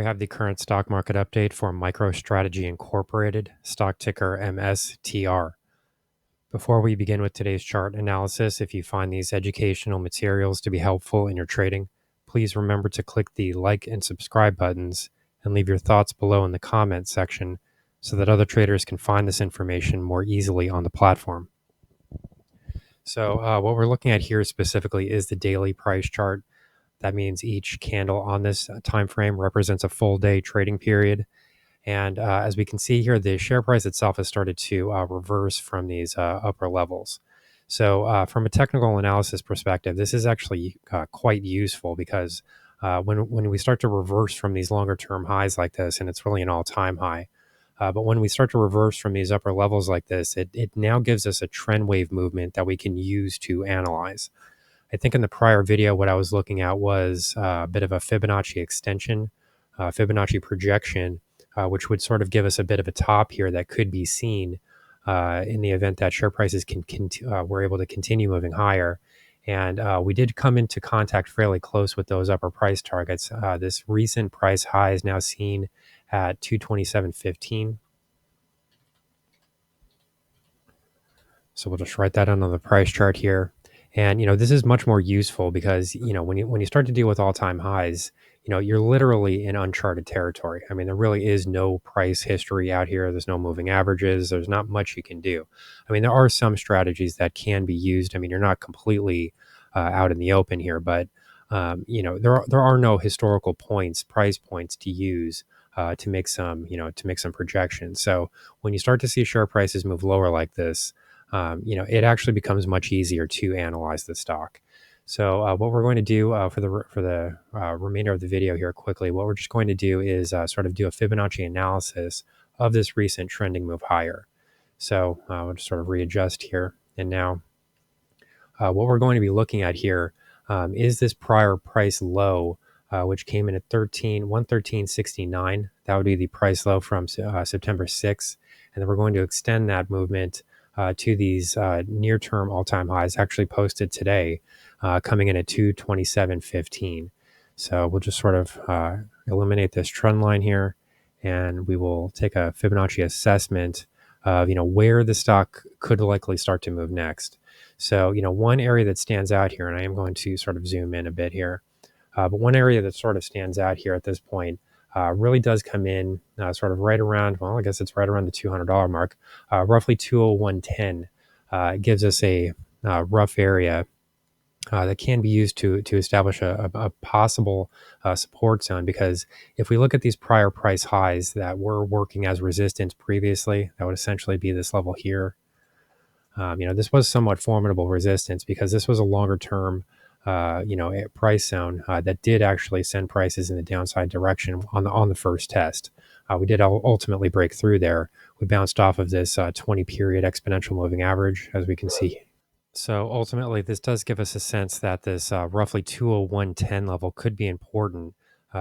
we have the current stock market update for MicroStrategy Incorporated, stock ticker MSTR. Before we begin with today's chart analysis, if you find these educational materials to be helpful in your trading, please remember to click the like and subscribe buttons and leave your thoughts below in the comment section so that other traders can find this information more easily on the platform. So what we're looking at here specifically is the daily price chart. That means each candle on this time frame represents a full day trading period. And as we can see here, the share price itself has started to reverse from these upper levels. So from a technical analysis perspective, this is actually quite useful because when we start to reverse from these longer term highs like this, and it's really an all-time high, but when we start to reverse from these upper levels like this, it now gives us a trend wave movement that we can use to analyze. I think in the prior video, what I was looking at was a bit of a Fibonacci extension, Fibonacci projection, which would sort of give us a bit of a top here that could be seen in the event that share prices were able to continue moving higher. And we did come into contact fairly close with those upper price targets. This recent price high is now seen at 227.15. So we'll just write that on the price chart here. And, this is much more useful because, when you start to deal with all-time highs, you're literally in uncharted territory. I mean, there really is no price history out here. There's no moving averages. There's not much you can do. I mean, there are some strategies that can be used. I mean, you're not completely out in the open here, but, there are no historical price points to use to make some projections. So when you start to see share prices move lower like this, it actually becomes much easier to analyze the stock. So what we're going to do for the remainder of the video here quickly, what we're just going to do is sort of do a Fibonacci analysis of this recent trending move higher. So we'll just sort of readjust here. And now what we're going to be looking at here is this prior price low, which came in at 113.69. That would be the price low from September 6th. And then we're going to extend that movement to these near-term all-time highs actually posted today, coming in at 227.15. So we'll just sort of eliminate this trend line here, and we will take a Fibonacci assessment of where the stock could likely start to move next. So one area that stands out here, and I am going to sort of zoom in a bit here, but one area that sort of stands out here at this point really does come in sort of right around, well, I guess it's right around the $200 mark, roughly 201.10. Gives us a rough area that can be used to establish a possible support zone, because if we look at these prior price highs that were working as resistance previously, that would essentially be this level here. This was somewhat formidable resistance because this was a longer term price zone that did actually send prices in the downside direction on the first test. We did ultimately break through there. We bounced off of this 20-period exponential moving average, as we can see. So ultimately, this does give us a sense that this roughly 201.10 level could be important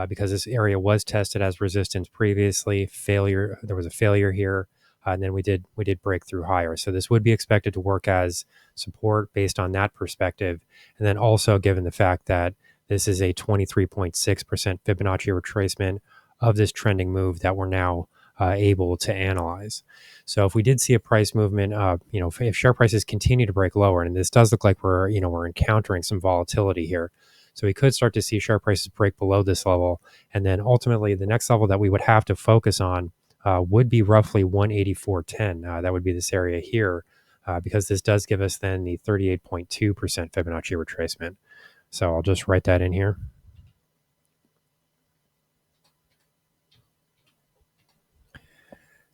because this area was tested as resistance previously. There was a failure here. And then we did break through higher. So this would be expected to work as support based on that perspective. And then also given the fact that this is a 23.6% Fibonacci retracement of this trending move that we're now able to analyze. So if we did see a price movement, if share prices continue to break lower, and this does look like we're encountering some volatility here. So we could start to see share prices break below this level. And then ultimately the next level that we would have to focus on would be roughly 184.10. That would be this area here, because this does give us then the 38.2% Fibonacci retracement. So I'll just write that in here.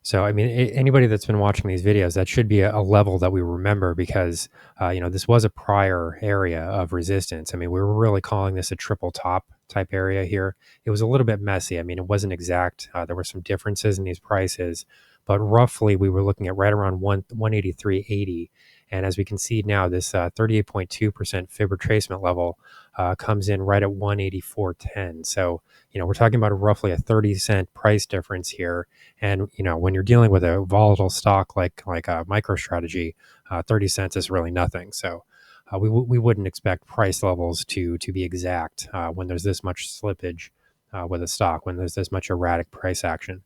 So, I mean, anybody that's been watching these videos, that should be a level that we remember because, this was a prior area of resistance. I mean, we were really calling this a triple top type area here. It was a little bit messy. I mean, it wasn't exact. There were some differences in these prices, but roughly we were looking at right around 183.80. And as we can see now, this 38.2% Fib retracement level comes in right at 184.10. So, we're talking about roughly a 30-cent price difference here. And, when you're dealing with a volatile stock like a MicroStrategy, 30 cents is really nothing. So we wouldn't expect price levels to be exact when there's this much slippage with a stock when there's this much erratic price action.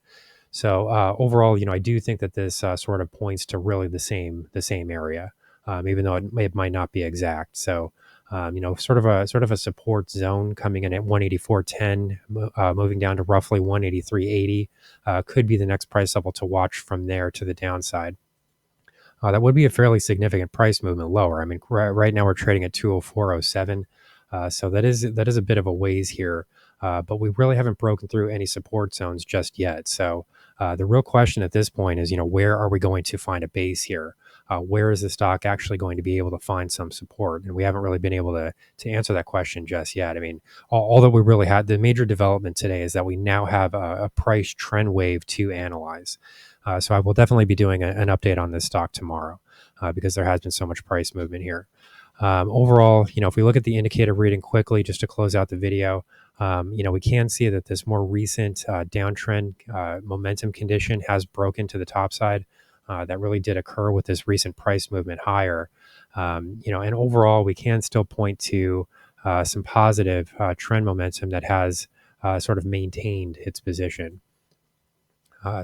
So overall, I do think that this sort of points to really the same area, even though it might not be exact. So sort of a support zone coming in at 184.10, moving down to roughly 183.80, could be the next price level to watch from there to the downside. That would be a fairly significant price movement lower. I mean, right now we're trading at 204.07, so that is a bit of a ways here, but we really haven't broken through any support zones just yet. So the real question at this point is, where are we going to find a base here? Where is the stock actually going to be able to find some support? And we haven't really been able to answer that question just yet. I mean, all that we really had, the major development today is that we now have a price trend wave to analyze. So I will definitely be doing an update on this stock tomorrow because there has been so much price movement here. Overall, if we look at the indicator reading quickly, just to close out the video, we can see that this more recent downtrend momentum condition has broken to the top side. That really did occur with this recent price movement higher. And overall, we can still point to some positive trend momentum that has sort of maintained its position.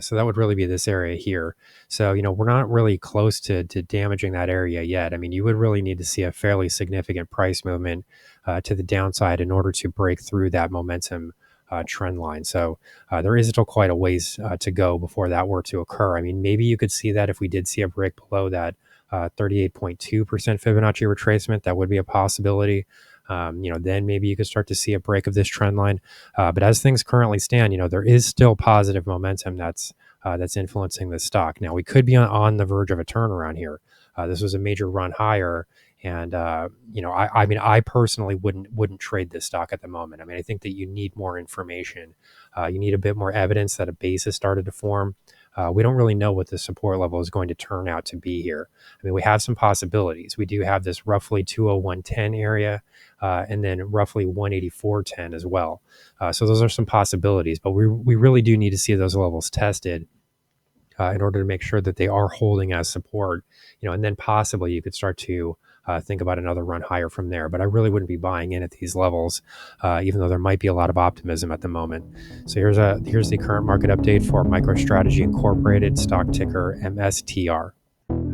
So that would really be this area here. So, we're not really close to damaging that area yet. I mean, you would really need to see a fairly significant price movement to the downside in order to break through that momentum trend line. So there is still quite a ways to go before that were to occur. I mean, maybe you could see that if we did see a break below that 38.2% Fibonacci retracement, that would be a possibility. Then maybe you could start to see a break of this trend line. But as things currently stand, there is still positive momentum that's influencing the stock. Now we could be on the verge of a turnaround here. This was a major run higher, and I personally wouldn't trade this stock at the moment. I mean, I think that you need more information. You need a bit more evidence that a base has started to form. We don't really know what the support level is going to turn out to be here. I mean, we have some possibilities. We do have this roughly 201.10 area, and then roughly 184.10 as well. So those are some possibilities, but we really do need to see those levels tested in order to make sure that they are holding as support, and then possibly you could start to think about another run higher from there. But I really wouldn't be buying in at these levels, even though there might be a lot of optimism at the moment. So here's the current market update for MicroStrategy Incorporated, stock ticker MSTR.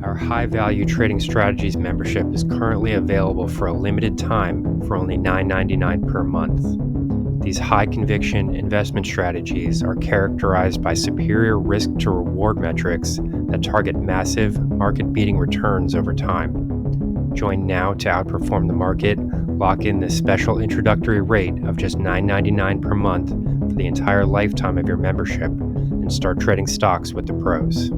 Our high value trading strategies membership is currently available for a limited time for only $9.99 per month. These high conviction investment strategies are characterized by superior risk to reward metrics that target massive market beating returns over time. Join now to outperform the market, lock in this special introductory rate of just $9.99 per month for the entire lifetime of your membership, and start trading stocks with the pros.